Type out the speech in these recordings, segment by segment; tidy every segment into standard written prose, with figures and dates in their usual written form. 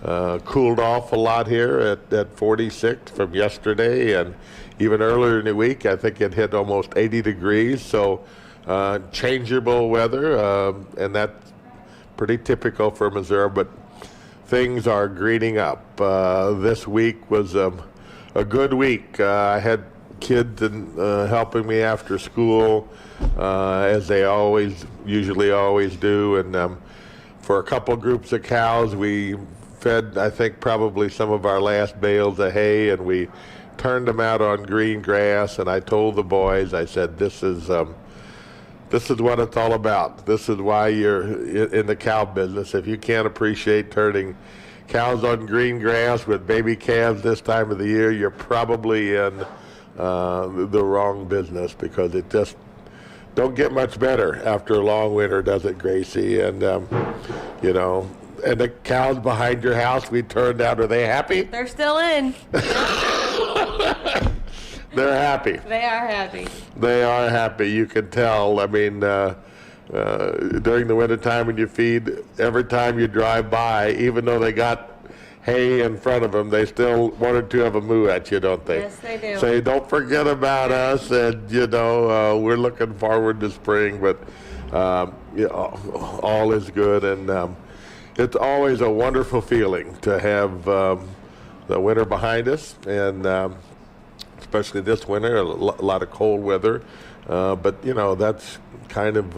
cooled off a lot here at 46 from yesterday, and even earlier in the week, I think it hit almost 80 degrees. So changeable weather, and that's pretty typical for Missouri, but things are greening up. This week was a good week. I had kids helping me after school, as they usually always do, and for a couple groups of cows, we fed, I think, probably some of our last bales of hay, and we turned them out on green grass. And I told the boys, I said, this is what it's all about. This is why you're in the cow business. If you can't appreciate turning cows on green grass with baby calves this time of the year, you're probably in the wrong business, because it just don't get much better after a long winter, does it, Gracie? And and the cows behind your house we turned out, are they happy? They're still in. They're happy. They are happy. They are happy. You can tell. I mean, during the wintertime when you feed, every time you drive by, even though they got hay in front of them, they still one or two of them moo at you, don't they? Yes, they do. Say, don't forget about us, and we're looking forward to spring, but all is good, and it's always a wonderful feeling to have the winter behind us, and especially this winter, a lot of cold weather, but that's kind of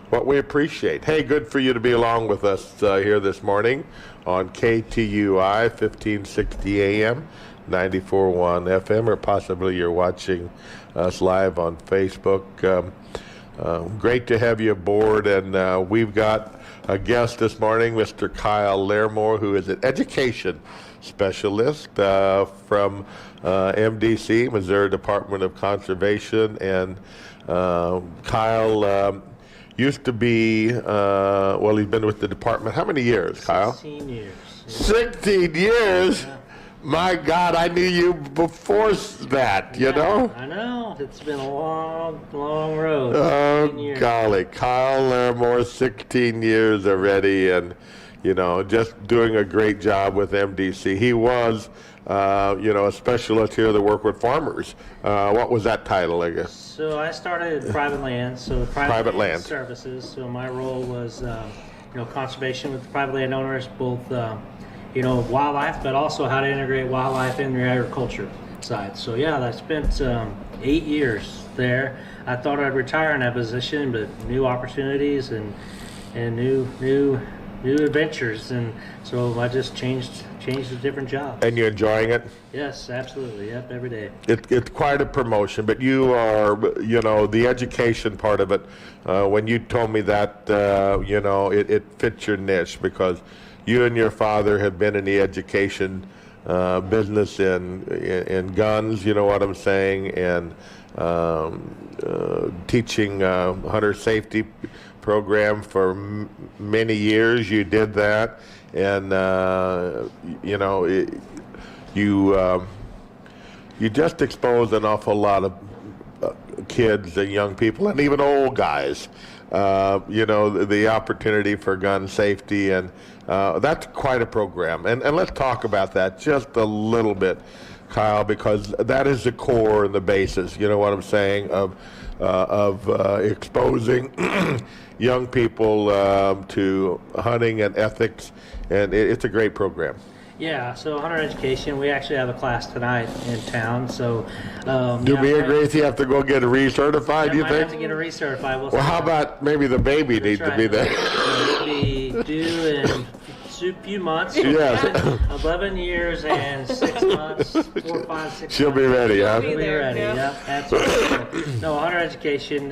what we appreciate. Hey, good for you to be along with us here this morning on KTUI 1560 AM, 94.1 FM, or possibly you're watching us live on Facebook. Great to have you aboard, and we've got a guest this morning, Mr. Kyle Larimore, who is an education specialist from MDC, Missouri Department of Conservation. And Kyle used to be, he's been with the department how many years, Kyle? 16 years. 16 years? Yeah. My God, I knew you before that, you know? I know. It's been a long, long road. Oh, golly. Kyle Larimore, 16 years already, and, just doing a great job with MDC. He was, a specialist here that worked with farmers. What was that title, I guess? So I started private land, private land services. So my role was, conservation with the private landowners, both wildlife, but also how to integrate wildlife in your agriculture side. So I spent 8 years there. I thought I'd retire in that position, but new opportunities and new adventures, and so I just changed a different job. And you're enjoying it? Yes, absolutely. Yep, every day. It's quite a promotion, but you are, the education part of it. When you told me that, it fits your niche, because you and your father have been in the education business in guns, you know what I'm saying, and teaching hunter safety program for many years. You did that, and you just exposed an awful lot of kids and young people, and even old guys, the opportunity for gun safety, and that's quite a program. And let's talk about that just a little bit, Kyle, because that is the core and the basis, you know what I'm saying, of exposing young people to hunting and ethics, and it's a great program. Yeah, so hunter education, we actually have a class tonight in town, so... Do me and Gracie have to go get recertified, do you think? Have to get a recertified. Well, how about maybe the baby needs to be there? Maybe due in a few months. Yes. 11 years and 6 months, 4, 5, 6 She'll months. be ready, huh? She'll be ready, yeah, absolutely. No, hunter education,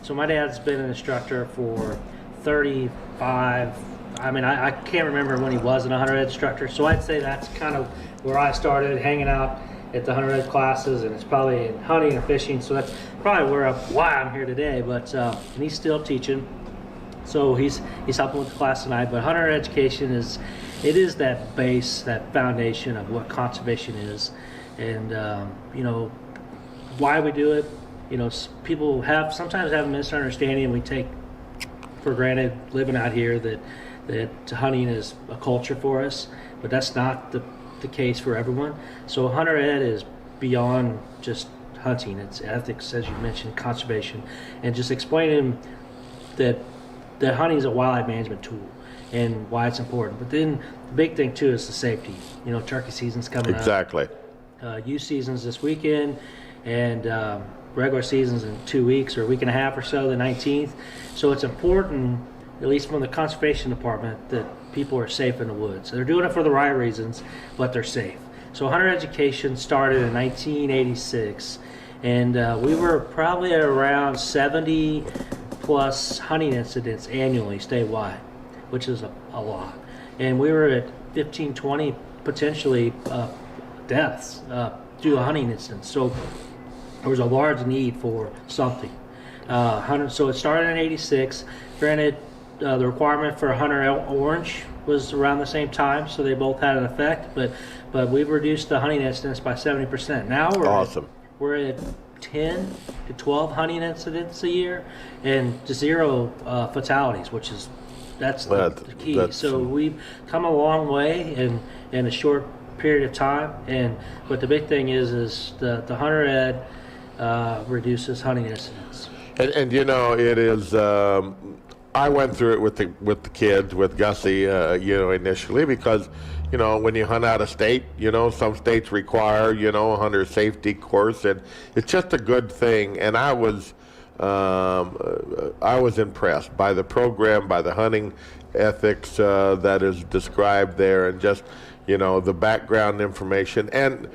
so my dad's been an instructor for 35, I can't remember when he was an hunter ed instructor, so I'd say that's kind of where I started hanging out at the hunter ed classes, and it's probably in hunting and fishing, so that's probably why I'm here today, but and he's still teaching, so he's helping with the class tonight. But hunter education is that base, that foundation of what conservation is, and why we do it. People sometimes have a misunderstanding, and we take for granted living out here that that hunting is a culture for us, but that's not the case for everyone. So hunter ed is beyond just hunting. It's ethics, as you mentioned, conservation, and just explaining that hunting is a wildlife management tool and why it's important. But then the big thing too is the safety. You know, turkey season's coming Exactly. up. Youth season's this weekend, and regular season's in 2 weeks or a week and a half or so, the 19th. So it's important, at least from the conservation department, that people are safe in the woods. They're doing it for the right reasons, but they're safe. So hunter education started in 1986, and we were probably at around 70 plus hunting incidents annually statewide, which is a lot. And we were at 15, 20 potentially deaths due to hunting incidents. So there was a large need for something. So it started in 86. Granted, the requirement for hunter orange was around the same time, so they both had an effect. But we've reduced the hunting incidents by 70%. Now we're at 10 to 12 hunting incidents a year, and 0 fatalities, which is the key. So we've come a long way in a short period of time. But the big thing is the hunter ed reduces hunting incidents. And you know, it is. I went through it with the kids, with Gussie, initially, because, when you hunt out of state, some states require, a hunter safety course, and it's just a good thing. And I was impressed by the program, by the hunting ethics that is described there, and just, the background information. And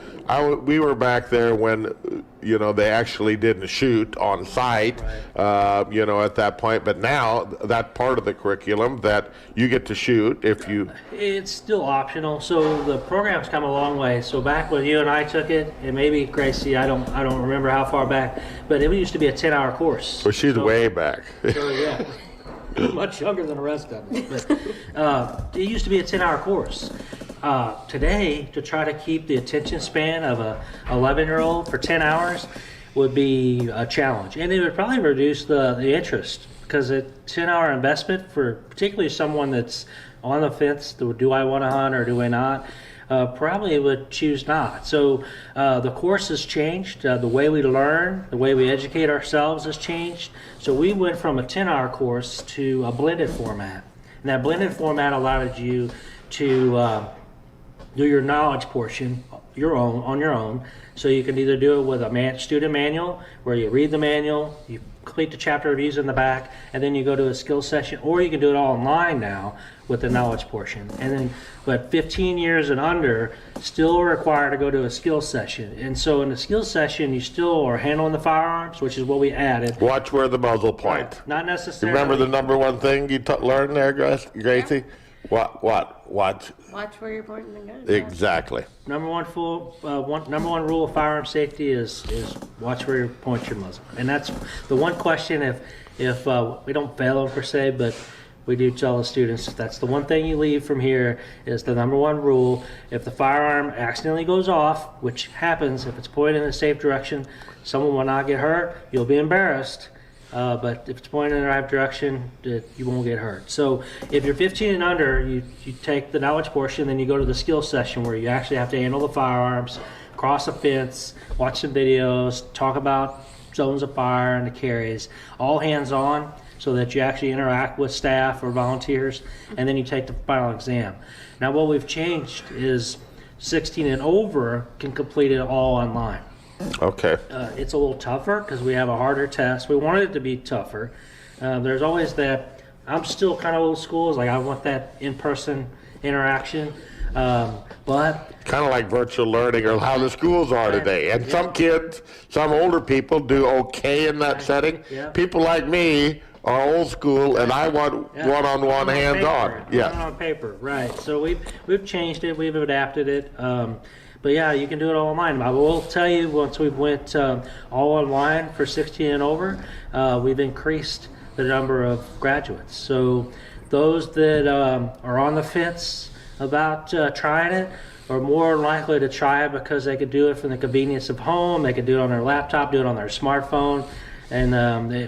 we were back there when, they actually didn't shoot on site, right. At that point. But now that part of the curriculum that you get to shoot if you... It's still optional. So the program's come a long way. So back when you and I took it, and maybe Gracie, I don't remember how far back, but it used to be a 10-hour course. Well, she's way back. So yeah. Much younger than the rest of us. But it used to be a 10-hour course. Today, to try to keep the attention span of a 11-year-old for 10 hours would be a challenge. And it would probably reduce the interest, because a 10-hour investment for particularly someone that's on the fence, do I want to hunt or do I not, probably would choose not. So the course has changed. The way we learn, the way we educate ourselves has changed. So we went from a 10-hour course to a blended format. And that blended format allowed you to do your knowledge portion on your own. So you can either do it with a student manual, where you read the manual, you complete the chapter reviews in the back, and then you go to a skill session, or you can do it all online now with the knowledge portion. But 15 years and under still require to go to a skill session. And so in the skill session, you still are handling the firearms, which is what we added. Watch where the muzzle point. Not necessarily. Remember the number one thing you learned there, Gracie? Yeah. What? Watch where you're pointing the gun. Exactly. Number one rule of firearm safety is watch where you point your muzzle, and that's the one question. If we don't fail them per se, but we do tell the students that's the one thing you leave from here is the number one rule. If the firearm accidentally goes off, which happens if it's pointed in a safe direction, someone will not get hurt. You'll be embarrassed. But if it's pointed in the right direction, you won't get hurt. So if you're 15 and under, you take the knowledge portion, then you go to the skill session where you actually have to handle the firearms, cross a fence, watch some videos, talk about zones of fire and the carries, all hands-on, so that you actually interact with staff or volunteers, and then you take the final exam. Now what we've changed is 16 and over can complete it all online. Okay. It's a little tougher because we have a harder test. We wanted it to be tougher. There's always that. I'm still kind of old school. It's like I want that in-person interaction. But kind of like virtual learning or how the schools are today. And some kids, some older people do okay in that setting. Yeah. People like me are old school, and I want one-on-one, hands-on. Yeah, on paper, right. So we've changed it. We've adapted it. But yeah, you can do it all online. I will tell you, once we went all online for 16 and over, we've increased the number of graduates. So those that are on the fence about trying it are more likely to try it because they could do it from the convenience of home. They could do it on their laptop, do it on their smartphone.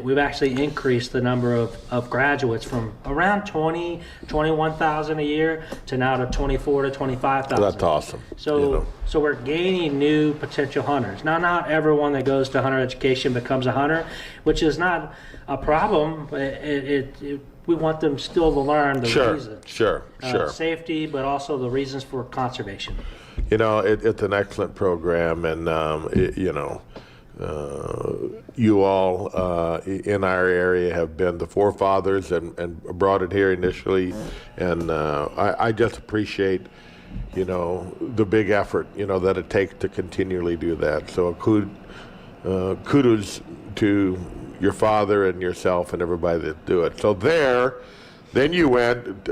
we've actually increased the number of graduates from around 21,000 a year to now to 24 to 25,000. That's awesome. So we're gaining new potential hunters. Now, not everyone that goes to hunter education becomes a hunter, which is not a problem. We want them still to learn the reasons. Sure. Safety, but also the reasons for conservation. It's an excellent program, and you all in our area have been the forefathers and brought it here initially, and I just appreciate the big effort that it takes to continually do that. So kudos to your father and yourself and everybody that do it. So then you went.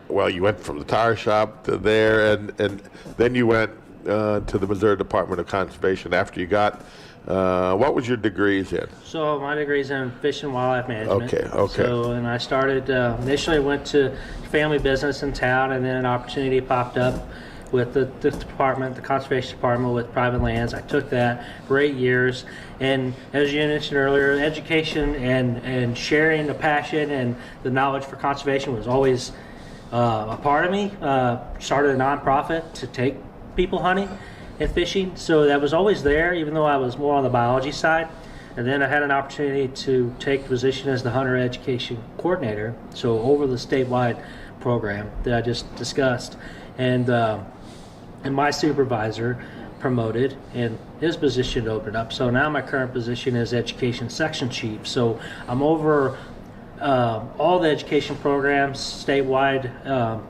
You went from the tire shop to there, and then you went to the Missouri Department of Conservation after you got. What was your degrees in? So my degree's in fish and wildlife management. Okay. So, and I started initially went to family business in town, and then an opportunity popped up with the department, the conservation department, with private lands. I took that for 8 years, and as you mentioned earlier, education and sharing the passion and the knowledge for conservation was always a part of me. Started a nonprofit to take people hunting and fishing, so that was always there, even though I was more on the biology side. And then I had an opportunity to take the position as the hunter education coordinator, so over the statewide program that I just discussed. And my supervisor promoted, and his position opened up. So now my current position is education section chief. So I'm over all the education programs statewide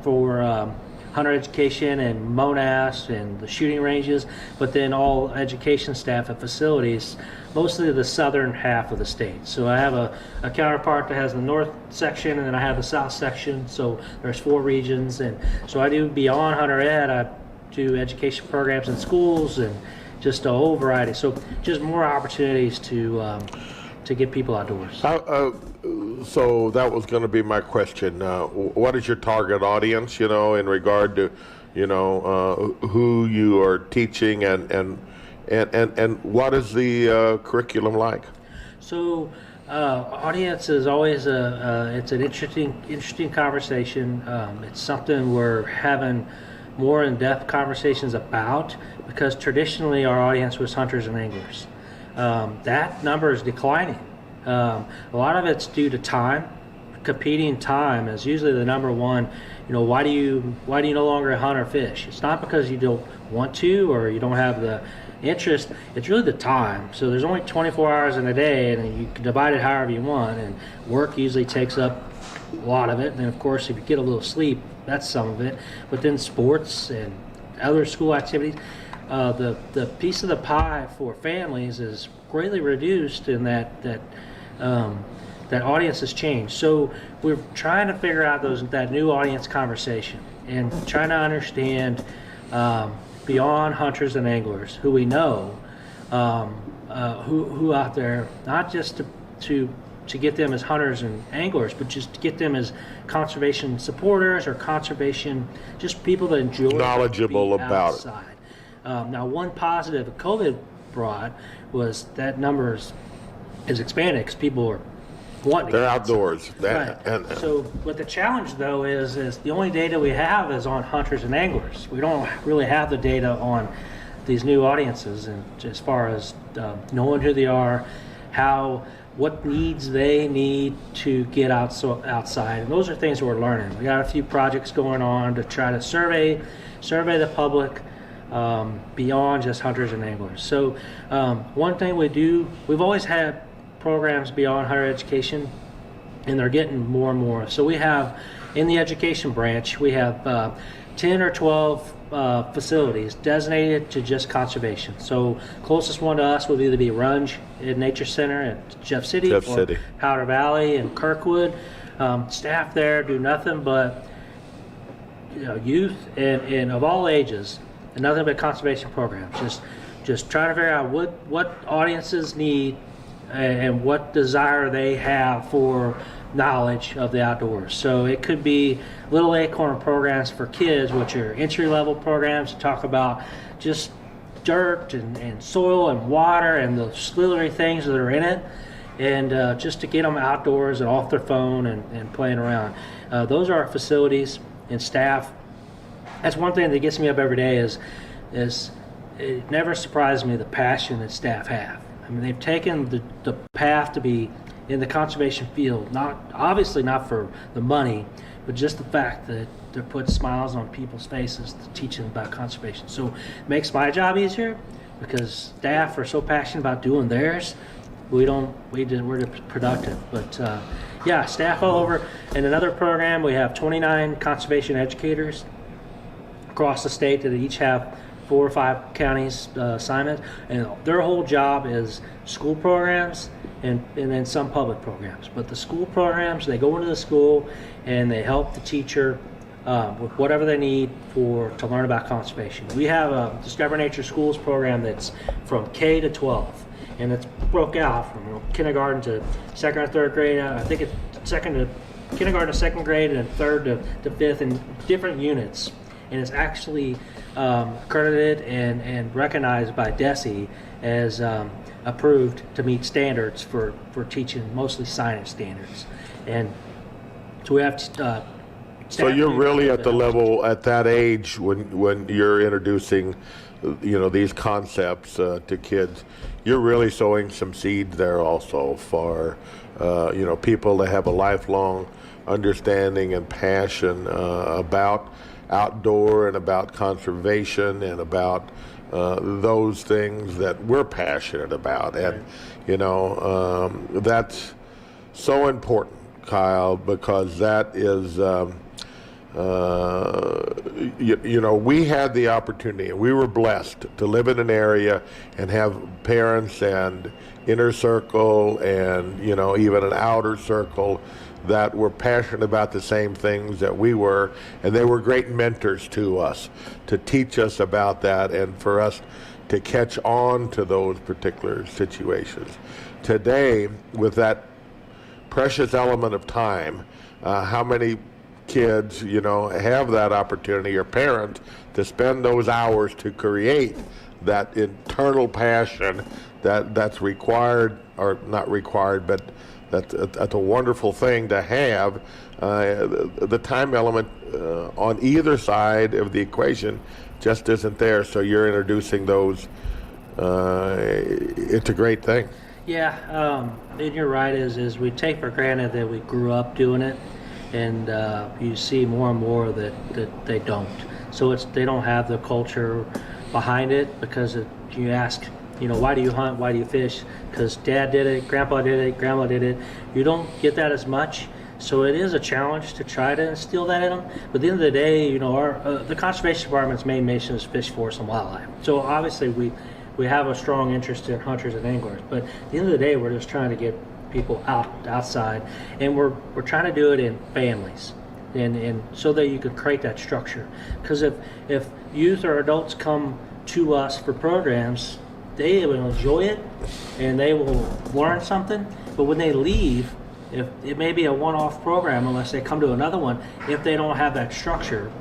for hunter education and MONAS and the shooting ranges, but then all education staff at facilities, mostly the southern half of the state. So I have a counterpart that has the north section, and then I have the south section. So there's 4 regions, and so I do beyond hunter ed. I do education programs in schools and just a whole variety. So just more opportunities to get people outdoors. So that was going to be my question. What is your target audience, in regard to, who you are teaching, and what is the curriculum like? So audience is always it's an interesting conversation. It's something we're having more in-depth conversations about, because traditionally our audience was hunters and anglers. That number is declining. A lot of it's due to time. Competing time is usually the number one. Why do you no longer hunt or fish? It's not because you don't want to or you don't have the interest. It's really the time. So there's only 24 hours in a day, and you can divide it however you want. And work usually takes up a lot of it. And then of course, if you get a little sleep, that's some of it. But then sports and other school activities. The piece of the pie for families is greatly reduced in that audience has changed. So we're trying to figure out that new audience conversation and trying to understand beyond hunters and anglers who we know, who out there, not just to get them as hunters and anglers, but just to get them as conservation supporters or conservation, just people that enjoy knowledgeable about outside. Now, one positive COVID brought was that numbers is expanded because people are wanting to they're get outdoors. Right. So what the challenge though is the only data we have is on hunters and anglers. We don't really have the data on these new audiences, and as far as knowing who they are, what needs they need to get outside, and those are things we're learning. We got a few projects going on to try to survey the public beyond just hunters and anglers. So one thing we've always had programs beyond higher education, and they're getting more and more. So we have, in the education branch, we have 10 or 12 facilities designated to just conservation. So closest one to us would either be Runge Nature Center at Jeff City or Powder Valley and Kirkwood. Staff there do nothing but youth and of all ages, and nothing but conservation programs. Just trying to figure out what audiences need and what desire they have for knowledge of the outdoors. So it could be little acorn programs for kids, which are entry-level programs to talk about just dirt and soil and water and the slithery things that are in it, and just to get them outdoors and off their phone and playing around. Those are our facilities and staff. That's one thing that gets me up every day is it never surprises me the passion that staff have. I mean, they've taken the path to be in the conservation field, obviously not for the money, but just the fact that they put smiles on people's faces to teach them about conservation. So it makes my job easier because staff are so passionate about doing theirs. We're productive. But yeah, staff all over. In another program, we have 29 conservation educators across the state that each have 4 or 5 counties assignment, and their whole job is school programs and then some public programs. But the school programs, they go into the school and they help the teacher with whatever they need to learn about conservation. We have a Discover Nature Schools program that's from K to 12, and it's broke out from kindergarten to 2nd or 3rd grade. I think it's kindergarten to 2nd grade and 3rd to 5th in different units. And it's actually accredited and recognized by DESE as approved to meet standards for teaching, mostly science standards. And so we have so you're really at the level at that age when you're introducing these concepts to kids, you're really sowing some seeds there also for people that have a lifelong understanding and passion about outdoor and about conservation and about those things that we're passionate about. And that's so important, Kyle, because that is we had the opportunity, and we were blessed to live in an area and have parents and inner circle and even an outer circle that were passionate about the same things that we were, and they were great mentors to us to teach us about that and for us to catch on to those particular situations. Today, with that precious element of time, how many kids have that opportunity, or parents, to spend those hours to create that internal passion that's required, or not required, but that's a wonderful thing to have. The time element on either side of the equation just isn't there, so you're introducing those. It's a great thing. Yeah, and you're right, is we take for granted that we grew up doing it, and you see more and more that they don't. So they don't have the culture behind it, because you ask, why do you hunt? Why do you fish? Because Dad did it, Grandpa did it, Grandma did it. You don't get that as much. So it is a challenge to try to instill that in them. But at the end of the day, the Conservation Department's main mission is fish, forest, and wildlife. So obviously we have a strong interest in hunters and anglers. But at the end of the day, we're just trying to get people outside, and we're trying to do it in families. And so that you can create that structure. Because if youth or adults come to us for programs, they will enjoy it and they will learn something. But when they leave, if it may be a one-off program, unless they come to another one, if they don't have that structure,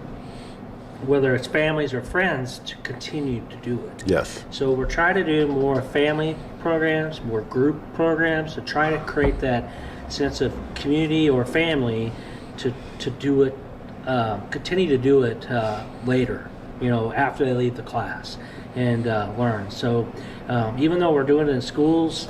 whether it's families or friends, to continue to do it. Yes. So we're trying to do more family programs, more group programs, to try to create that sense of community or family to do it, continue to do it later, after they leave the class and learn. So even though we're doing it in schools,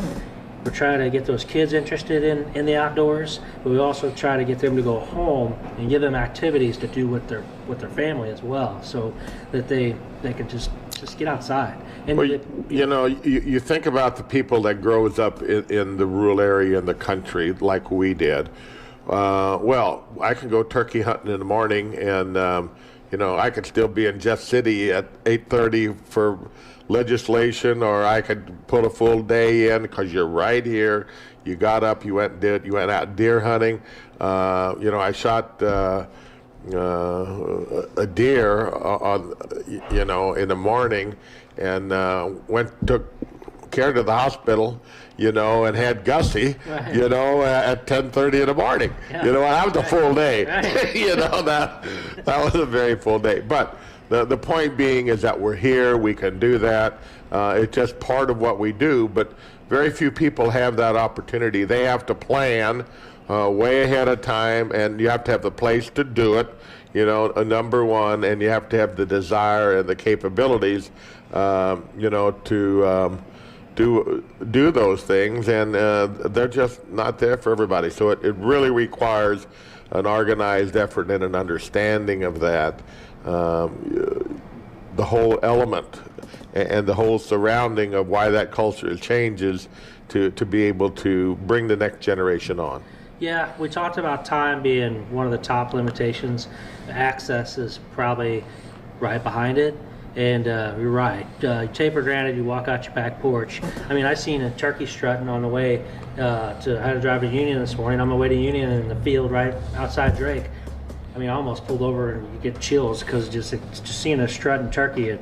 we're trying to get those kids interested in the outdoors, but we also try to get them to go home and give them activities to do with their family as well, so that they can just get outside. And well, you think about the people that grows up in the rural area in the country like we did. Well, I can go turkey hunting in the morning, and I could still be in Jeff City at 8:30 for legislation, or I could put a full day in because you're right here. You got up, you went out deer hunting. I shot a deer on in the morning, and took care to the hospital, and had Gussie, Right. At 10:30 in the morning. Yeah. That was a full day. Right. that was a very full day. But the point being is that we're here, we can do that. It's just part of what we do, but very few people have that opportunity. They have to plan way ahead of time, and you have to have the place to do it, number one, and you have to have the desire and the capabilities, to do those things, and they're just not there for everybody. So it really requires an organized effort and an understanding of that, the whole element and the whole surrounding of why that culture changes to be able to bring the next generation on. Yeah, we talked about time being one of the top limitations. Access is probably right behind it. And you're right. You take for granted you walk out your back porch. I mean, I seen a turkey strutting on the way I had to drive to Union this morning. On my way to Union in the field right outside Drake. I mean, I almost pulled over and you get chills because just seeing a strutting turkey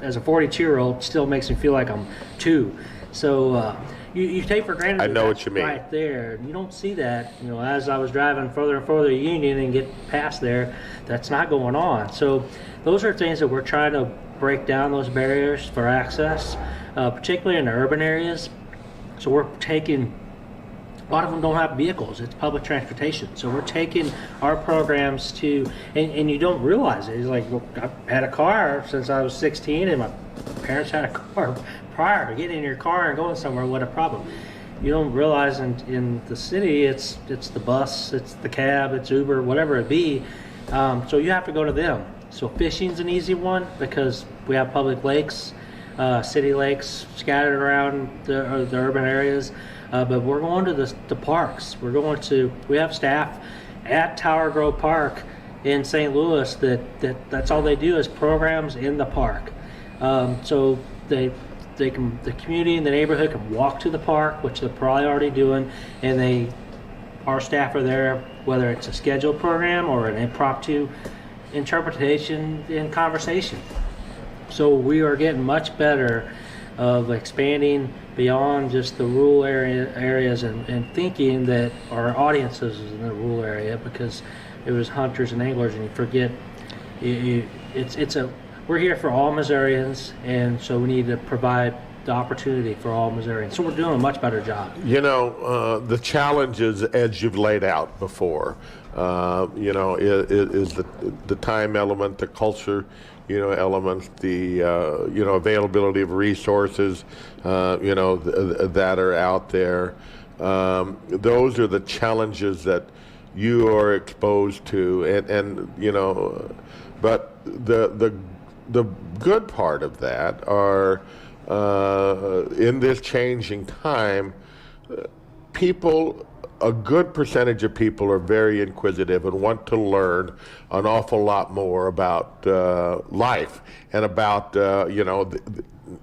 as a 42-year-old still makes me feel like I'm 2. So you take for granted. I know what you mean. Right there. You don't see that. As I was driving further and further to Union and get past there, that's not going on. So those are things that we're trying to break down, those barriers for access, particularly in the urban areas. So we're taking, a lot of them don't have vehicles, it's public transportation. So we're taking our programs to, and you don't realize it. It's like, well, I've had a car since I was 16 and my parents had a car prior. Getting in your car and going somewhere, what a problem. You don't realize in the city, it's the bus, it's the cab, it's Uber, whatever it be. So you have to go to them. So fishing's an easy one because we have public lakes, city lakes scattered around the urban areas. But we're going to the parks. We have staff at Tower Grove Park in St. Louis that's all they do is programs in the park. So the community and the neighborhood can walk to the park, which they're probably already doing, and our staff are there, whether it's a scheduled program or an impromptu interpretation and conversation. So we are getting much better of expanding beyond just the rural areas and thinking that our audiences is in the rural area because it was hunters and anglers, and you forget we're here for all Missourians, and so we need to provide the opportunity for all Missourians. So we're doing a much better job. The challenges as you've laid out before, is the time element, the culture, elements, the availability of resources, that are out there. Those are the challenges that you are exposed to, and but the good part of that are in this changing time, a good percentage of people are very inquisitive and want to learn an awful lot more about life and about the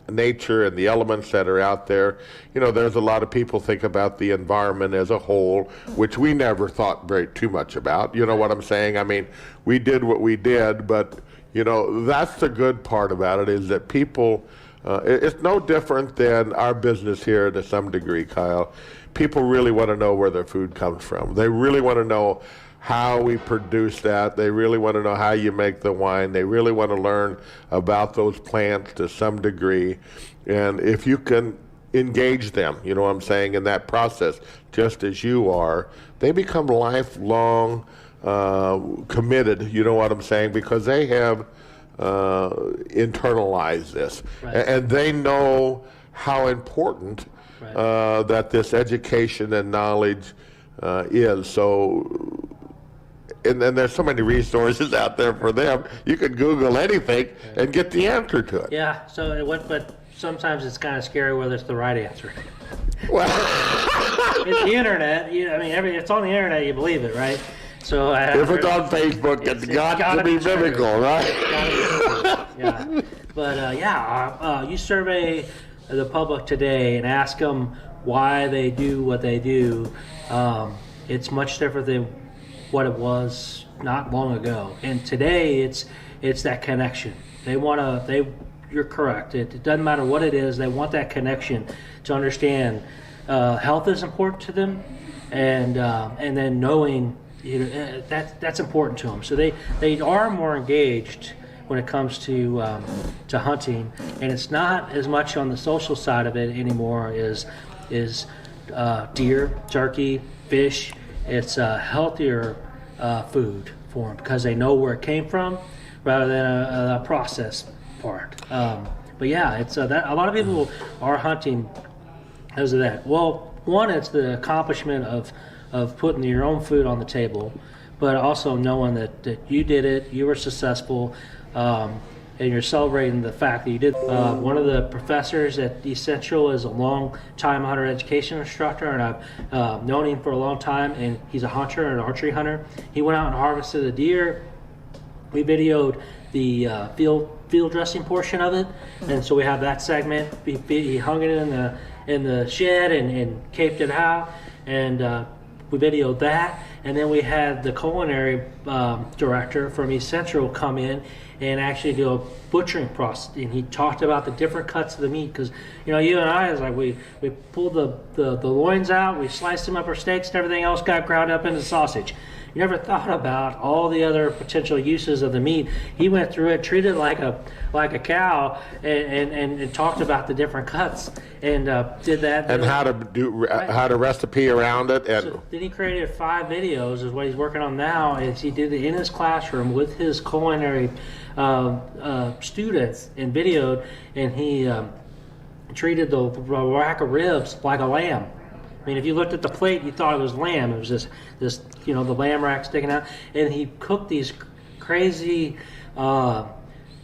nature and the elements that are out there. There's a lot of people think about the environment as a whole, which we never thought too much about. You know what I'm saying? I mean, we did what we did, but that's the good part about it, is that people, it's no different than our business here to some degree, Kyle. People really want to know where their food comes from. They really want to know how we produce that. They really want to know how you make the wine. They really want to learn about those plants to some degree. And if you can engage them, you know what I'm saying, in that process, just as you are, they become lifelong committed, you know what I'm saying, because they have internalized this. Right. And they know how important that this education and knowledge is. So, and then there's so many resources out there for them. You can Google anything and get the answer to it. Yeah. But sometimes it's kind of scary whether it's the right answer. Well, It's the internet. It's on the internet. You believe it, right? So if it's on Facebook, it's got to be biblical, right? Yeah. But you survey the public today and ask them why they do what they do. It's much different than what it was not long ago. And today, it's that connection. You're you're correct. It doesn't matter what it is. They want that connection to understand health is important to them, and then knowing that's important to them. So they are more engaged when it comes to hunting, and it's not as much on the social side of it anymore. Is deer, turkey, fish. It's healthier food for them because they know where it came from, rather than a processed part. But yeah, it's that a lot of people are hunting because of that. Well, one, it's the accomplishment of putting your own food on the table, but also knowing that you did it, you were successful, and you're celebrating the fact that you did. One of the professors at East Central is a long-time hunter education instructor, and I've known him for a long time, and he's a hunter, an archery hunter. He went out and harvested a deer. We videoed the field dressing portion of it, and so we have that segment. He hung it in the shed and caped it out, and we videoed that. And then we had the culinary director from East Central come in and actually do a butchering process, and he talked about the different cuts of the meat, because you and I is like we pulled the loins out, we sliced them up our steaks, and everything else got ground up into sausage. You never thought about all the other potential uses of the meat. He went through it, treated it like a cow, and talked about the different cuts, and did that. And how to recipe around it. And so then he created 5 videos. Is what he's working on now. Is he did it in his classroom with his culinary students and videoed, and he treated the rack of ribs like a lamb. I mean, if you looked at the plate, you thought it was lamb. It was this the lamb rack sticking out. And he cooked these crazy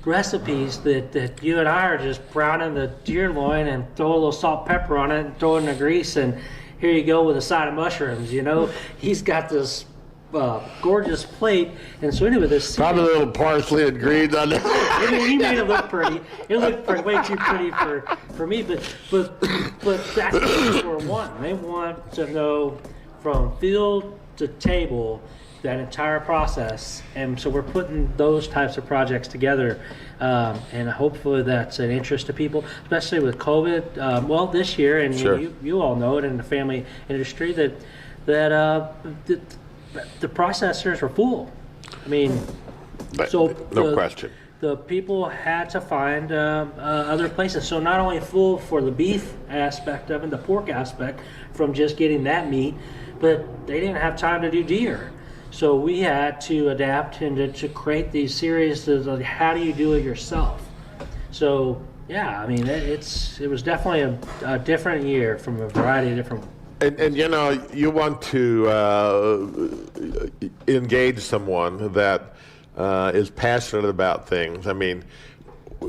recipes that you and I are just browning the deer loin and throw a little salt, pepper on it, and throw it in the grease, and here you go with a side of mushrooms. He's got this gorgeous plate, and so anyway, this probably a little parsley and greens on there. He made it look pretty. It looked way too pretty for me, but that's what people want. They want to know from field to table that entire process, and so we're putting those types of projects together, and hopefully that's an interest to people, especially with COVID. Well, this year, and sure. you all know it in the family industry that the processors are full. I mean, no question. The people had to find other places. So not only full for the beef aspect of it, the pork aspect from just getting that meat, but they didn't have time to do deer. So we had to adapt and to create these series of how do you do it yourself. So yeah, I mean it was definitely a different year from a variety of different. And you want to engage someone that is passionate about things. I mean,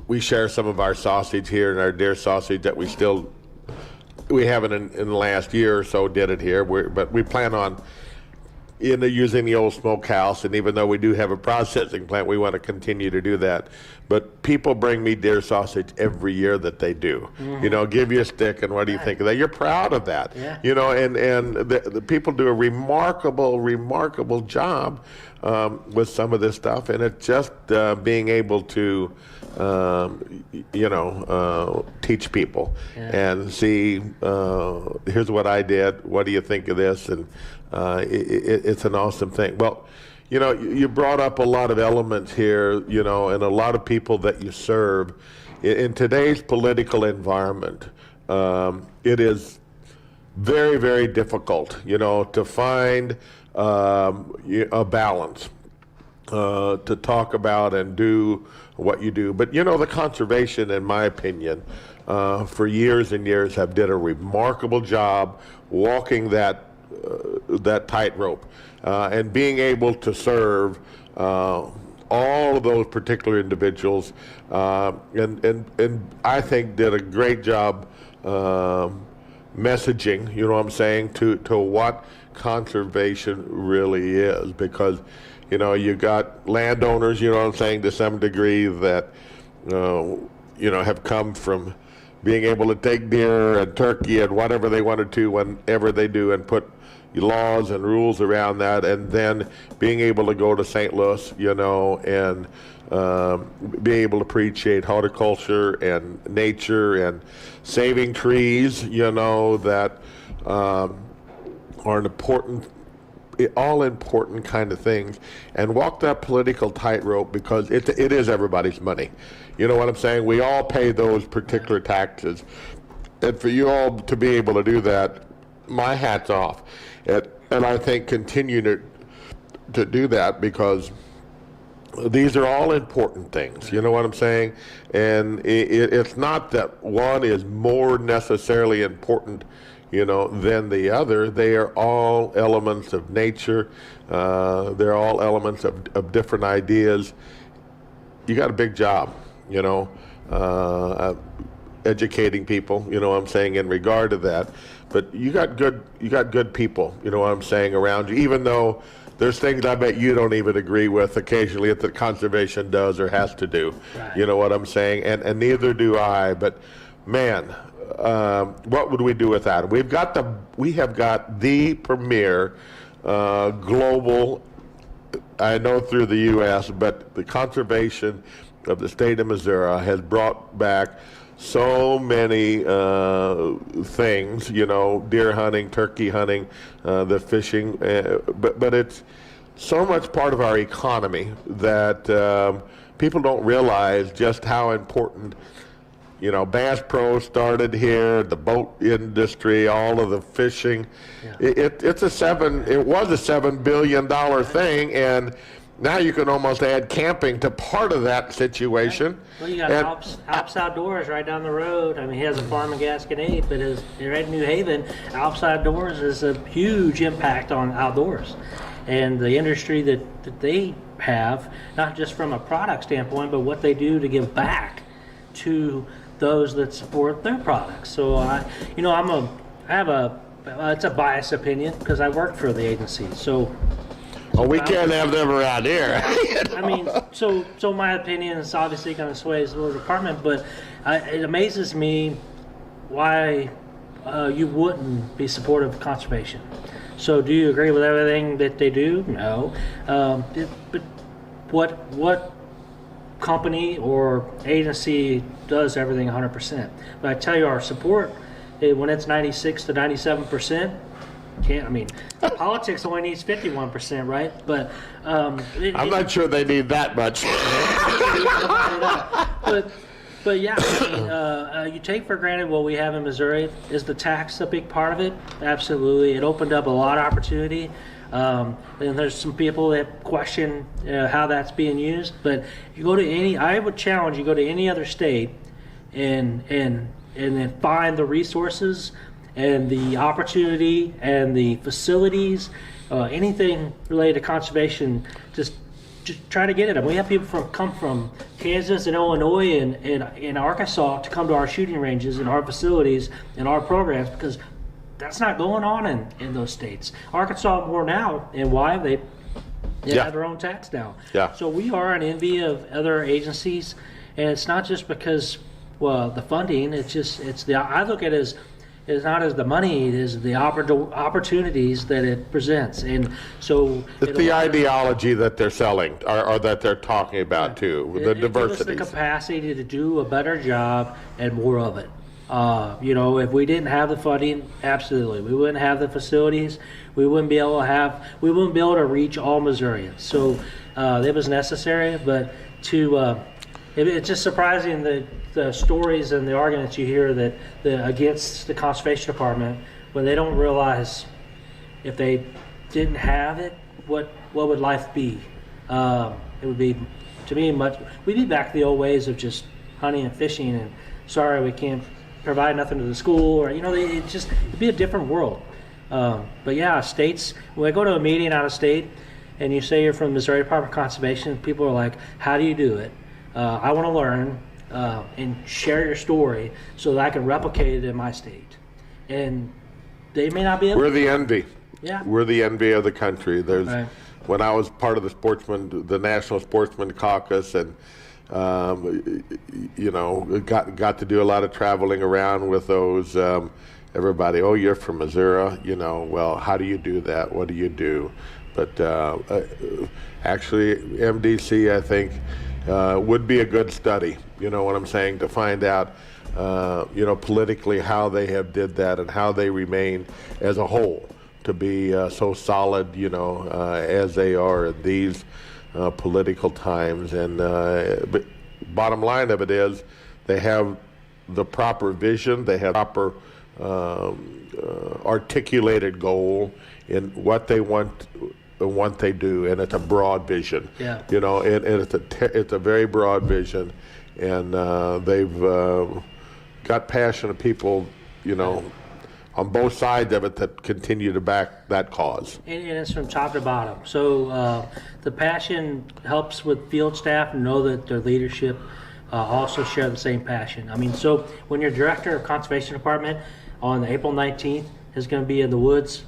we share some of our sausage here and our deer sausage that we haven't in the last year or so did it here. But we plan on using the old smokehouse, and even though we do have a processing plant, we want to continue to do that. But people bring me deer sausage every year that they do. Mm-hmm. Give you a stick, and what do you think of that? You're proud of that. Yeah. And the people do a remarkable job with some of this stuff, and it's just being able to teach people and see, here's what I did, what do you think of this? And it's an awesome thing. Well, you brought up a lot of elements here, and a lot of people that you serve. In today's political environment, it is very, very difficult, to find a balance, to talk about and do what you do. But, the conservation, in my opinion, for years and years have did a remarkable job walking that tightrope and being able to serve all of those particular individuals, and I think did a great job messaging, what I'm saying, to what conservation really is, because you got landowners, what I'm saying, to some degree that have come from being able to take deer and turkey and whatever they wanted to whenever they do, and put laws and rules around that, and then being able to go to St. Louis, and be able to appreciate horticulture and nature and saving trees, that are an important, all important kind of things, and walk that political tightrope, because it is everybody's money. You know what I'm saying? We all pay those particular taxes, and for you all to be able to do that, my hat's off. And I think continue to do that, because these are all important things. You know what I'm saying? And it's not that one is more necessarily important, than the other. They are all elements of nature. They're all elements of different ideas. You got a big job, educating people, what I'm saying, in regard to that. But you got good people, what I'm saying, around you, even though there's things I bet you don't even agree with occasionally that conservation does or has to do. Right. You know what I'm saying? And neither do I. But man, what would we do without it? We have got the premier global, I know through the U.S., but the conservation of the state of Missouri has brought back so many things, deer hunting, turkey hunting, the fishing, but it's so much part of our economy that people don't realize just how important. Bass Pro started here, the boat industry, all of the fishing. Yeah. It was a $7 billion thing, and now you can almost add camping to part of that situation. Well, you got Alps Outdoors right down the road. I mean, he has a farm in Gasconade, but right in New Haven, Alps Outdoors is a huge impact on outdoors. And the industry that they have, not just from a product standpoint, but what they do to give back to those that support their products. So it's a biased opinion because I work for the agency. So we can't have them around here. I mean, so my opinion is obviously going to sway the little department, but it amazes me why you wouldn't be supportive of conservation. So do you agree with everything that they do? No. But what company or agency does everything 100%? But I tell you, our support, when it's 96 to 97%, politics only needs 51%, right? But I'm not sure they need that much. but yeah, you take for granted what we have in Missouri. Is the tax a big part of it? Absolutely. It opened up a lot of opportunity. And there's some people that question how that's being used. But you go to I would challenge you, go to any other state and then find the resources and the opportunity and the facilities, anything related to conservation, just try to get it. We have people come from Kansas and Illinois and Arkansas to come to our shooting ranges and our facilities and our programs, because that's not going on in those states. Arkansas more now, and why? They have their own tax now. Yeah. So we are an envy of other agencies, and it's not just because, the funding. I look at it as not as the money, it is the opportunities that it presents. And so it's the ideology that they're selling or that they're talking about too, the diversity. It gives us the capacity to do a better job and more of it. If we didn't have the funding, absolutely, we wouldn't have the facilities. We wouldn't be able to reach all Missourians. So it was necessary, but it's just surprising the stories and the arguments you hear that against the conservation department, when they don't realize if they didn't have it, what would life be? It would be, to me, we'd be back to the old ways of just hunting and fishing, and sorry we can't provide nothing to the school, or it'd be a different world. But yeah, states, when I go to a meeting out of state and you say you're from the Missouri Department of Conservation, people are like, how do you do it? I want to learn and share your story so that I can replicate it in my state. And they may not be able We're the envy. Yeah. We're the envy of the country. Right. When I was part of the National Sportsman Caucus, and got to do a lot of traveling around with those everybody, oh, you're from Missouri, well, how do you do that? What do you do? But actually, MDC, I think, would be a good study, you know what I'm saying, to find out, politically how they have did that and how they remain as a whole to be so solid, as they are in these political times. And but bottom line of it is they have the proper vision, they have proper articulated goal in what they want and what they do, and it's a broad vision. Yeah. And it's a very broad vision, and they've got passionate people, on both sides of it that continue to back that cause. And it's from top to bottom. So the passion helps with field staff know that their leadership also share the same passion. I mean, so when your director of conservation department on April 19th is going to be in the woods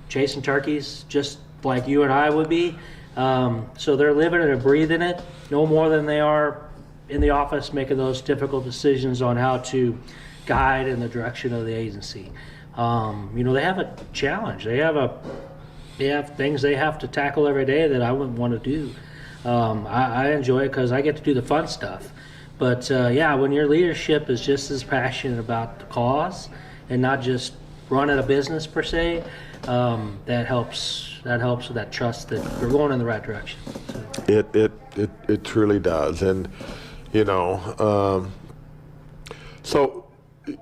chasing turkeys, just like you and I would be. So they're living it and breathing it, no more than they are in the office making those difficult decisions on how to guide in the direction of the agency. They have a challenge. They have things they have to tackle every day that I wouldn't want to do. I enjoy it because I get to do the fun stuff. But when your leadership is just as passionate about the cause and not just running a business per se, that helps with that trust that we're going in the right direction. So. It truly does. And so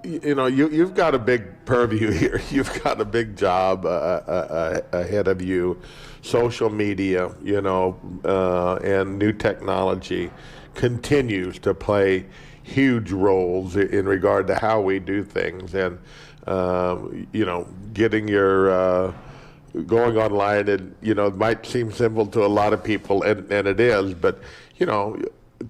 you've got a big purview here. You've got a big job ahead of you. Social media, and new technology continues to play huge roles in regard to how we do things. And getting your going online, and it might seem simple to a lot of people, and it is, but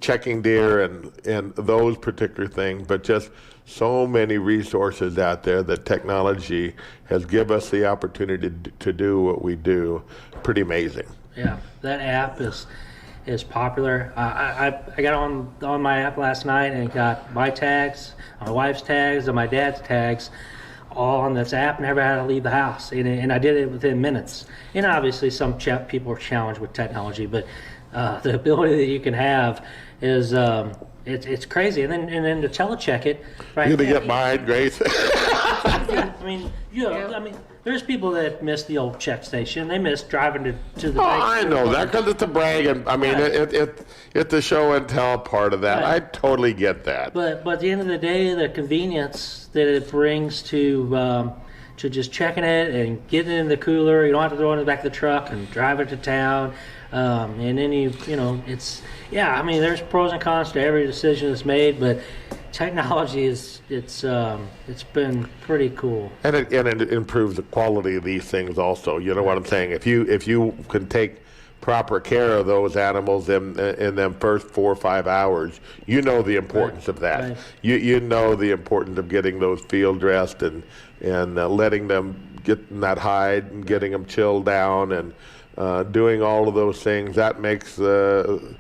checking deer and those particular things, but just so many resources out there that technology has given us the opportunity to do what we do. Pretty amazing. Yeah, that app is popular. I got on my app last night and got my tags, my wife's tags, and my dad's tags all on this app, and never had to leave the house. And I did it within minutes. And obviously some people are challenged with technology, but the ability that you can have is it's crazy. And then to telecheck it, right? You're gonna get mine, Grace. I mean, there's people that miss the old check station. They miss driving to the bank. I know that because it's a brag, and I mean, it's the show and tell part of that. Right. I totally get that. But at the end of the day, the convenience that it brings to just checking it and getting it in the cooler, you don't have to throw it in the back of the truck and drive it to town. And then there's pros and cons to every decision that's made, but technology it's been pretty cool. And it improves the quality of these things also. You know what I'm saying? If you can take proper care of those animals in them first 4 or 5 hours, the importance of that. Right. You know the importance of getting those field dressed and letting them get in that hide and getting them chilled down and doing all of those things. That makes the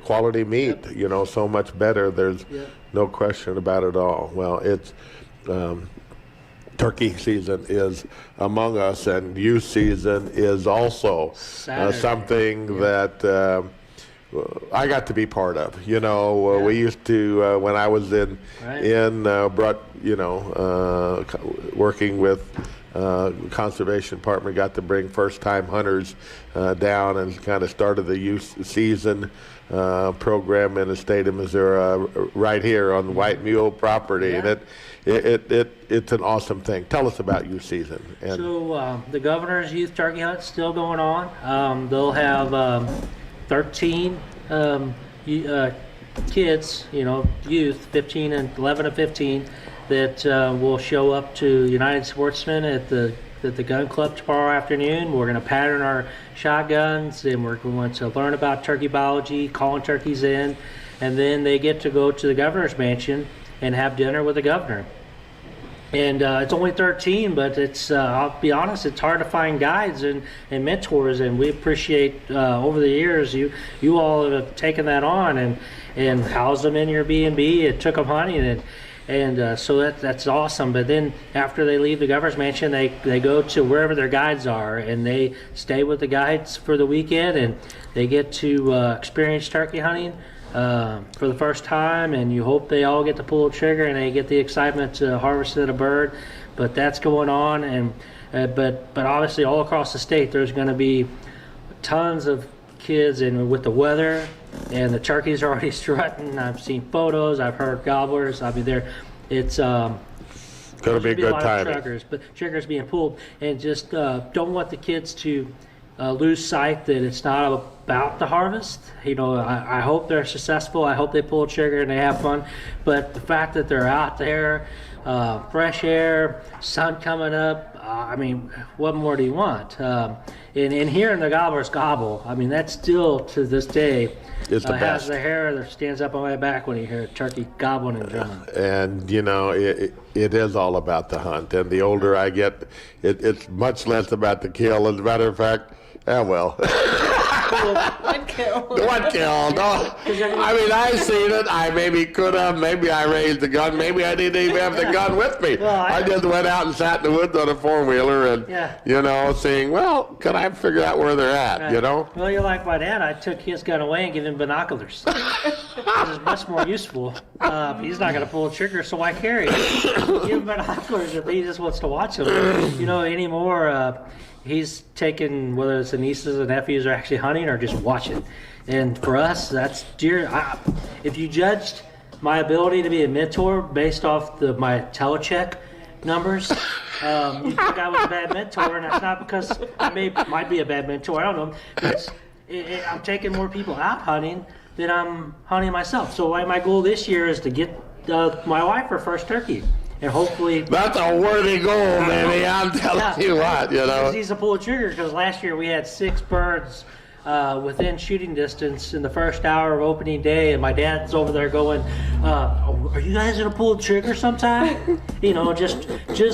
quality meat, so much better. There's no question about it all. Well, it's turkey season is among us, and youth season is also something that I got to be part of. We used to when I was working with conservation department, got to bring first-time hunters down and kind of started the youth season program in the state of Missouri right here on the White Mule property. And it's an awesome thing. Tell us about youth season. So the governor's youth turkey hunt's still going on. They'll have 13 kids, youth, 11 to 15, that will show up to United Sportsmen at the gun club tomorrow afternoon. We're going to pattern our shotguns, and we're going to learn about turkey biology, calling turkeys in, and then they get to go to the governor's mansion and have dinner with the governor. And it's only 13, but it's I'll be honest, it's hard to find guides and mentors, and we appreciate over the years you all have taken that on and housed them in your B&B and took them hunting, And so that's awesome. But then after they leave the governor's mansion, they go to wherever their guides are, and they stay with the guides for the weekend, and they get to experience turkey hunting for the first time. And you hope they all get to pull a trigger and they get the excitement to harvest a bird. But that's going on, and but obviously all across the state there's going to be tons of kids, and with the weather and the turkeys are already strutting. I've seen photos, I've heard gobblers. I mean, it's going to be a good time. Triggers being pulled, and just don't want the kids to lose sight that it's not about the harvest. You know, I hope they're successful. I hope they pull a trigger and they have fun. But the fact that they're out there, fresh air, sun coming up, I mean, what more do you want? And hearing the gobblers gobble, I mean, that's still to this day has the hair that stands up on my back when you hear a turkey gobbling and drumming. And you know, it is all about the hunt. And the older I get, it's much less about the kill. As a matter of fact, well. One kill. One kill. No. I mean, I've seen it. I maybe could have. Maybe I raised the gun. Maybe I didn't even have the gun with me. Well, I just went out and sat in the woods on a four-wheeler and, you know, seeing, well, can I figure out where they're at, you know? Well, you're like my dad. I took his gun away and gave him binoculars. Which is much more useful. He's not going to pull a trigger, so why carry it? Give him binoculars if he just wants to watch them. You know, anymore, he's taken, whether it's the nieces and nephews are actually hunting or just watching. And for us, that's deer. If you judged my ability to be a mentor based off my telecheck numbers, you think I was a bad mentor, and that's not because I might be a bad mentor. I don't know. But I'm taking more people out hunting than I'm hunting myself. So my goal this year is to get my wife her first turkey. And hopefully... That's a worthy goal, baby. I'm telling you what, you know. It's easy to pull a trigger because last year we had 6 birds within shooting distance in the first hour of opening day, and my dad's over there going, are you guys going to pull a trigger sometime? You know, just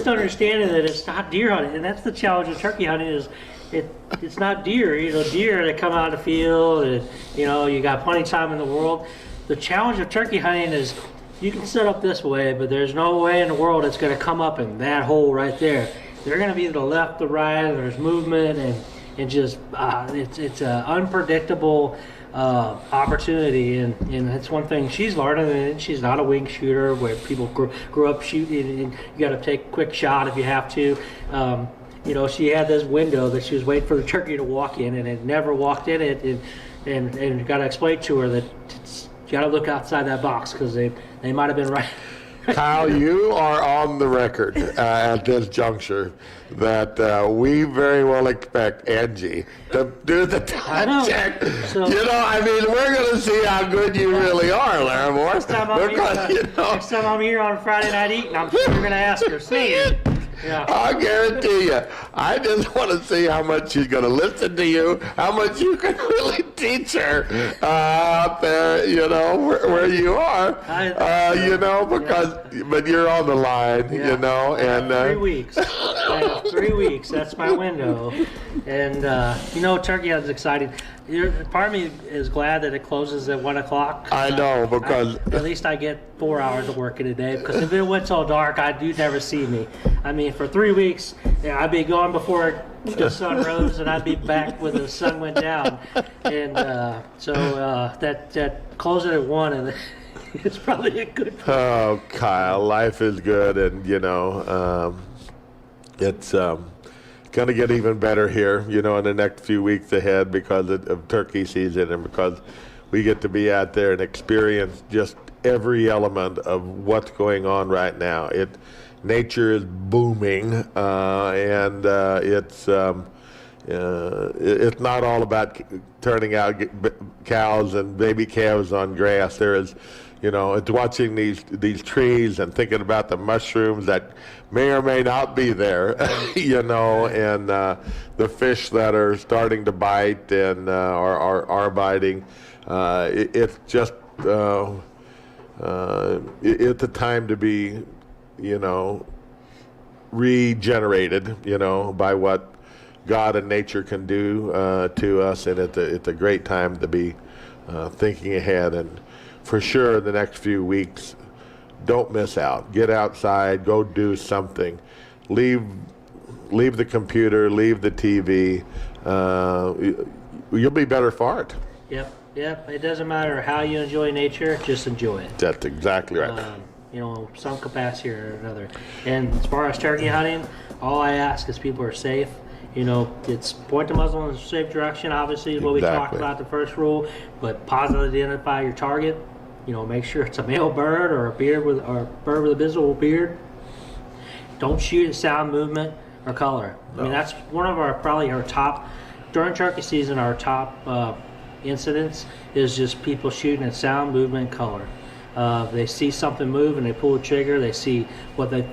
understanding that it's not deer hunting. And that's the challenge of turkey hunting is it's not deer. You know, deer that come out of the field, and, you know, you got plenty of time in the world. The challenge of turkey hunting is you can set up this way, but there's no way in the world it's going to come up in that hole right there. They're going to be to the left, the right, and there's movement, and just it's an unpredictable opportunity, and that's one thing she's learning. And she's not a wing shooter where people grew up shooting, and you got to take a quick shot if you have to. You know, she had this window that she was waiting for the turkey to walk in, and it never walked in it, and got to explain to her that you got to look outside that box because they might have been right. Kyle, you are on the record at this juncture that we very well expect Angie to do the time check. So, you know, I mean, we're going to see how good you really are, Larimore. Next time I'm here on Friday night eating, I'm sure you're going to ask her. Yeah. I guarantee you. I just want to see how much she's going to listen to you, how much you can really teach her out there, you know, where you are, you know, but you're on the line, you know. And 3 weeks. 3 weeks. That's my window. And, you know, turkey hunting's exciting. Part of me is glad that it closes at 1 o'clock. I know, because... at least I get 4 hours of work in a day, because if it went so dark, you'd never see me. I mean, for 3 weeks, I'd be gone before the sun rose, and I'd be back when the sun went down. And so that closing at 1, and it's probably a good point. Oh, Kyle, life is good, and, you know, it's... going to get even better here, you know, in the next few weeks ahead because of turkey season and because we get to be out there and experience just every element of what's going on right now. Nature is booming, and it's not all about turning out cows and baby calves on grass. There is, you know, it's watching these trees and thinking about the mushrooms that may or may not be there, you know, and the fish that are starting to bite and are biting. It's just it's a time to be, you know, regenerated, you know, by what God and nature can do to us, and it's a great time to be thinking ahead. And for sure, the next few weeks, don't miss out. Get outside, go do something. Leave the computer, leave the TV. You'll be better for it. Yep. It doesn't matter how you enjoy nature, just enjoy it. That's exactly right. Some capacity or another. And as far as turkey hunting, all I ask is people are safe. It's point the muzzle in the safe direction, obviously, is what we talked about, the first rule, but positively identify your target. Make sure it's a male bird or a bird with a visible beard. Don't shoot at sound, movement, or color. No. I mean, that's one of our top, during turkey season, our top incidents is just people shooting at sound, movement, and color. They see something move and they pull the trigger. They see what they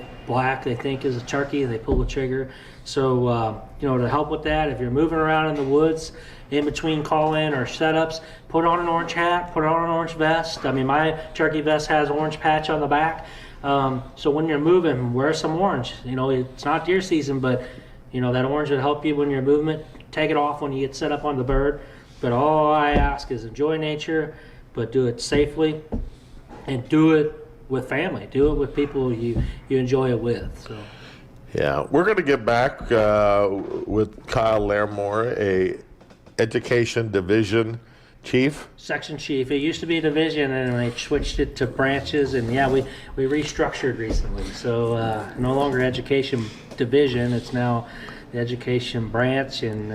think is a turkey, they pull the trigger. So, to help with that, if you're moving around in the woods in between call-in or setups, put on an orange hat, put on an orange vest. I mean, my turkey vest has orange patch on the back. So when you're moving, wear some orange. It's not deer season, but, that orange will help you when you're moving. Take it off when you get set up on the bird. But all I ask is enjoy nature, but do it safely and do it with family. Do it with people you enjoy it with. So. Yeah, we're going to get back with Kyle Larimore, a education division chief. Section chief. It used to be a division, and they switched it to branches. And we restructured recently. So no longer education division. It's now the education branch, and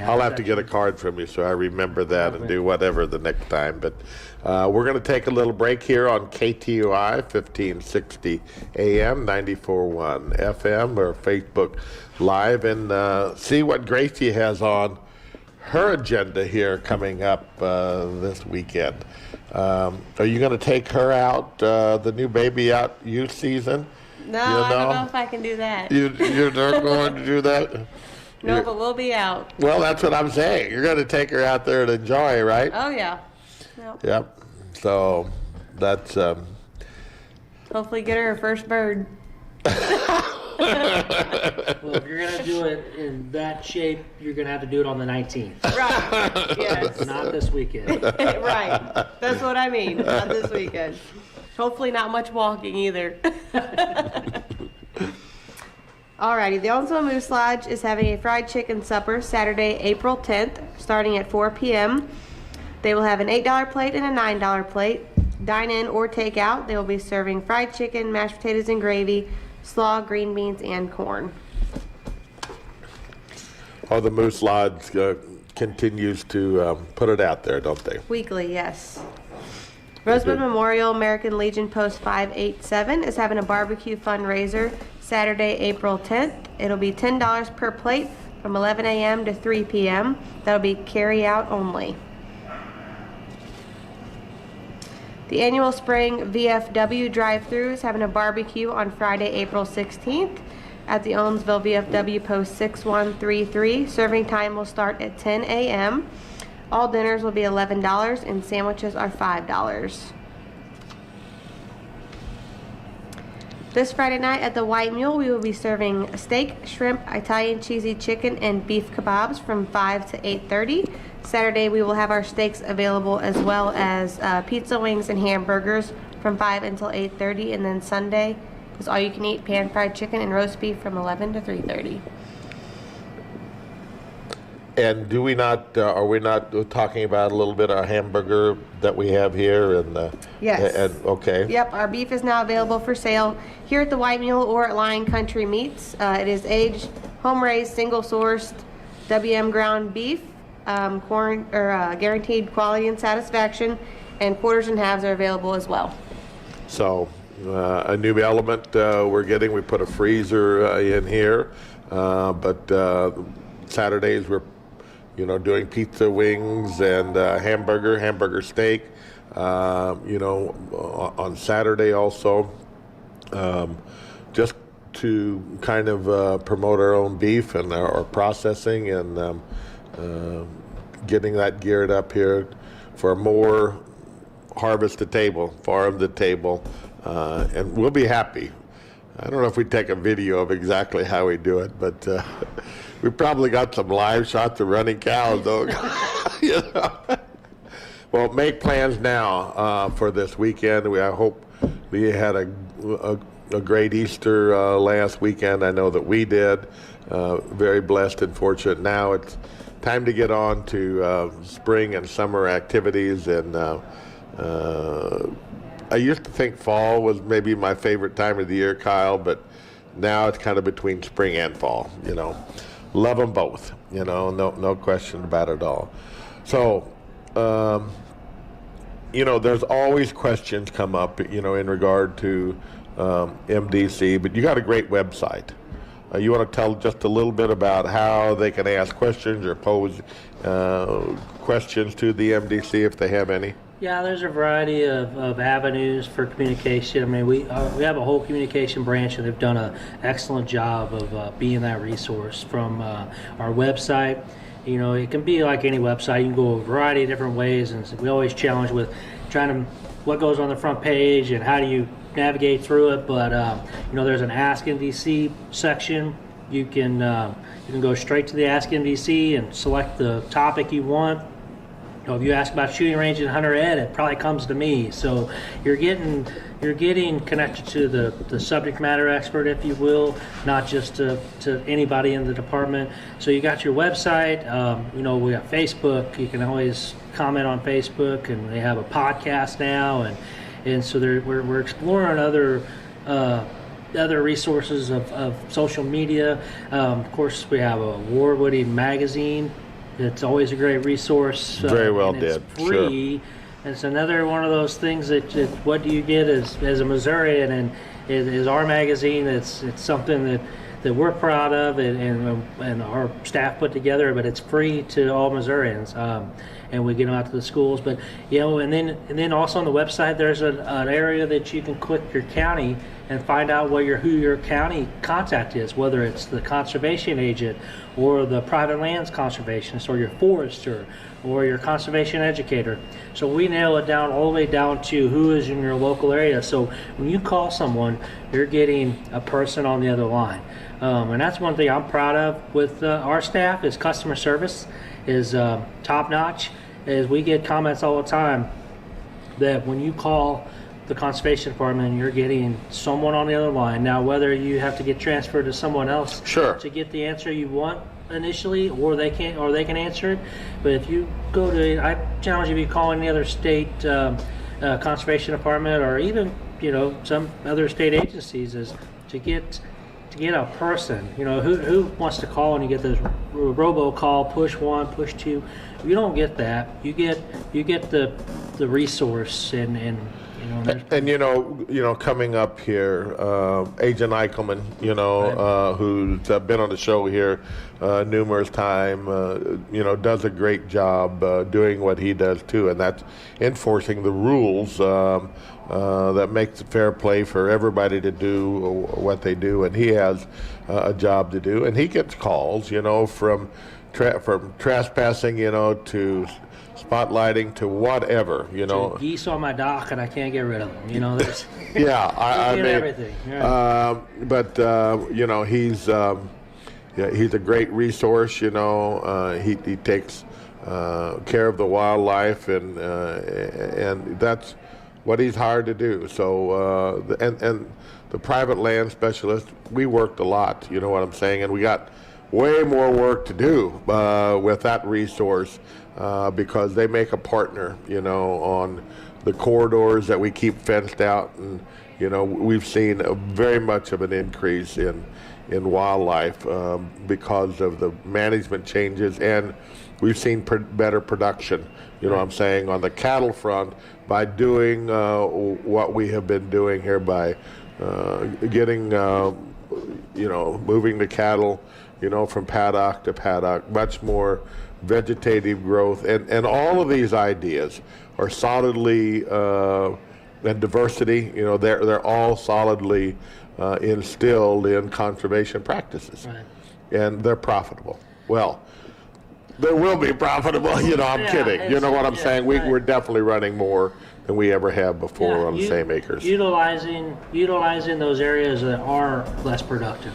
I'll have to get a card from you so I remember that and do whatever the next time. But we're going to take a little break here on KTUI 1560 AM, 94.1 FM, or Facebook Live, and see what Gracie has on her agenda here coming up this weekend. Are you going to take her out, the new baby out youth season? No, I don't know if I can do that. You're not going to do that? No, but we'll be out. Well, that's what I'm saying. You're going to take her out there to enjoy, right? Oh, yeah. Yep. So that's... Hopefully get her first bird. Well, if you're going to do it in that shape, you're going to have to do it on the 19th. Right. Yes. Not this weekend. Right. That's what I mean. Not this weekend. Hopefully not much walking either. Alrighty, the Owensville Moose Lodge is having a fried chicken supper Saturday, April 10th, starting at 4 p.m. They will have an $8 plate and a $9 plate. Dine in or take out. They will be serving fried chicken, mashed potatoes and gravy, slaw, green beans, and corn. Oh, the Moose Lodge continues to put it out there, don't they? Weekly, yes. Rosewood Memorial American Legion Post 587 is having a barbecue fundraiser Saturday, April 10th. It'll be $10 per plate from 11 a.m. to 3 p.m. That'll be carry out only. The annual spring VFW drive-thru is having a barbecue on Friday, April 16th at the Owensville VFW Post 6133. Serving time will start at 10 a.m. All dinners will be $11 and sandwiches are $5. This Friday night at the White Mule, we will be serving steak, shrimp, Italian cheesy chicken, and beef kebabs from 5 to 8:30. Saturday, we will have our steaks available as well as pizza wings and hamburgers from 5 until 8:30. And then Sunday is all you can eat pan-fried chicken and roast beef from 11 to 3:30. And do we not, are we not talking about a little bit our hamburger that we have here? And Yes. And, okay. Yep, our beef is now available for sale here at the White Mule or at Lion Country Meats. It is aged, home-raised, single-sourced WM ground beef, guaranteed quality and satisfaction, and quarters and halves are available as well. So a new element we're getting. We put a freezer in here, but Saturdays we're doing pizza wings and hamburger steak. On Saturday also, just to kind of promote our own beef and our processing and getting that geared up here for more harvest to table, farm to table, and we'll be happy. I don't know if we take a video of exactly how we do it, but we probably got some live shots of running cows, though. Well, make plans now for this weekend. I hope we had a great Easter last weekend. I know that we did. Very blessed and fortunate. Now it's time to get on to spring and summer activities, and I used to think fall was maybe my favorite time of the year, Kyle, but now it's kind of between spring and fall. Love them both. No question about it all. So, there's always questions come up, in regard to MDC, but you got a great website. You want to tell just a little bit about how they can ask questions or pose questions to the MDC if they have any? Yeah, there's a variety of avenues for communication. I mean, we have a whole communication branch, and they've done an excellent job of being that resource from our website. It can be like any website. You can go a variety of different ways, and we always challenge with trying to what goes on the front page and how do you navigate through it. But there's an Ask MDC section. You can go straight to the Ask MDC and select the topic you want. If you ask about shooting range and hunter ed, it probably comes to me. So you're getting connected to the subject matter expert, if you will, not just to anybody in the department. So you got your website. We have Facebook. You can always comment on Facebook, and they have a podcast now, and so we're exploring other resources of social media. Of course, we have a award-winning magazine. It's always a great resource. Very well and it's did. free. Sure. And it's another one of those things that what do you get as a Missourian, and it is our magazine. It's something that we're proud of, and our staff put together, but it's free to all Missourians. And we get them out to the schools. But and then also on the website, there's an area that you can click your county and find out who your county contact is, whether it's the conservation agent or the private lands conservationist or your forester or your conservation educator. So we nail it down all the way down to who is in your local area. So when you call someone, you're getting a person on the other line. And that's one thing I'm proud of with our staff is customer service is top notch. Is we get comments all the time that when you call the conservation department, you're getting someone on the other line. Now, whether you have to get transferred to someone else Sure. to get the answer you want initially, or they can answer it. But if you go to, I challenge you to call any other state conservation department, or even some other state agencies, is to get a person. Who wants to call and you get this robocall, push 1, push 2. You don't get that. You get the resource and coming up here, Agent Eichelman, who's been on the show here numerous times, does a great job doing what he does too, and that's enforcing the rules that makes it fair play for everybody to do what they do, and he has a job to do, and he gets calls, from trespassing, to spotlighting to whatever, to geese on my dock and I can't get rid of them. There's yeah, I mean everything. Yeah. He's a great resource. He takes care of the wildlife, and that's what he's hired to do. So and the private land specialist, we worked a lot. You know what I'm saying, and we got way more work to do with that resource because they make a partner, on the corridors that we keep fenced out, and we've seen very much of an increase in wildlife because of the management changes, and we've seen better production. What I'm saying, on the cattle front by doing what we have been doing here by getting moving the cattle from paddock to paddock, much more vegetative growth, and all of these ideas are solidly and diversity. They're all solidly instilled in conservation practices, Right. and they're profitable. Well, they will be profitable. I'm kidding. You know what I'm saying? Right. We're definitely running more than we ever have before on the same acres. Utilizing those areas that are less productive.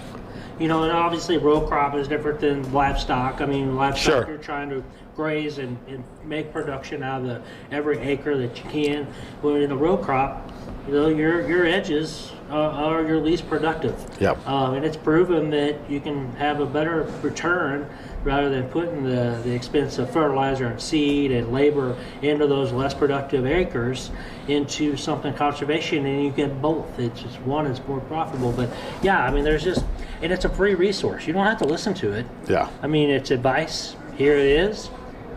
And obviously row crop is different than livestock. I mean, livestock, Sure. You're trying to graze and make production out of every acre that you can. Well, in a row crop, your edges are your least productive. Yep. And it's proven that you can have a better return rather than putting the expense of fertilizer and seed and labor into those less productive acres into something conservation, and you get both. It's just one is more profitable. But yeah, I mean, and it's a free resource. You don't have to listen to it. Yeah. I mean, it's advice. Here it is.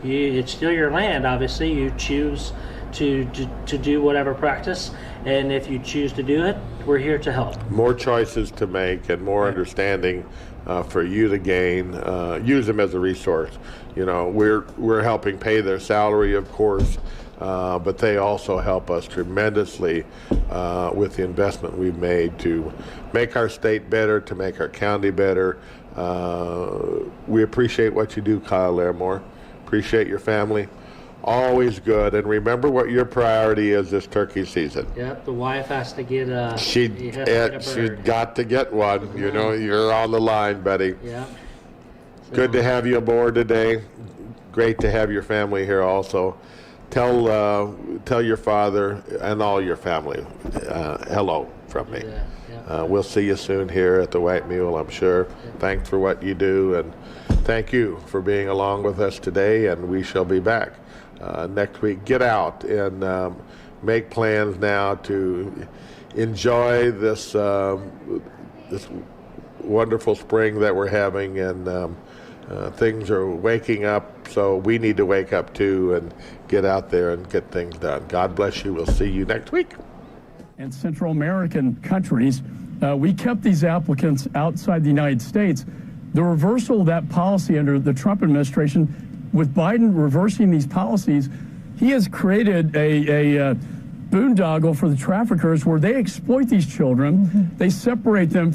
It's still your land, obviously. You choose to do whatever practice, and if you choose to do it, we're here to help. More choices to make and more understanding for you to gain. Use them as a resource. You know, we're helping pay their salary, of course, but they also help us tremendously with the investment we've made to make our state better, to make our county better. We appreciate what you do, Kyle Larimore. Appreciate your family. Always good. And remember what your priority is this turkey season. Yep, the wife has to get a She's bird. got to get one. You know, you're on the line, Betty. Yeah. Good to have you aboard today. Great to have your family here also. Tell your father and all your family hello from me. Yeah. We'll see you soon here at the White Mule, I'm sure. Thanks for what you do, and thank you for being along with us today, and we shall be back next week. Get out and make plans now to enjoy this this wonderful spring that we're having, and things are waking up, so we need to wake up too and get out there and get things done. God bless you. We'll see you next week. And Central American countries, we kept these applicants outside the United States. The reversal of that policy under the Trump administration, with Biden reversing these policies, he has created a boondoggle for the traffickers where they exploit these children. They separate them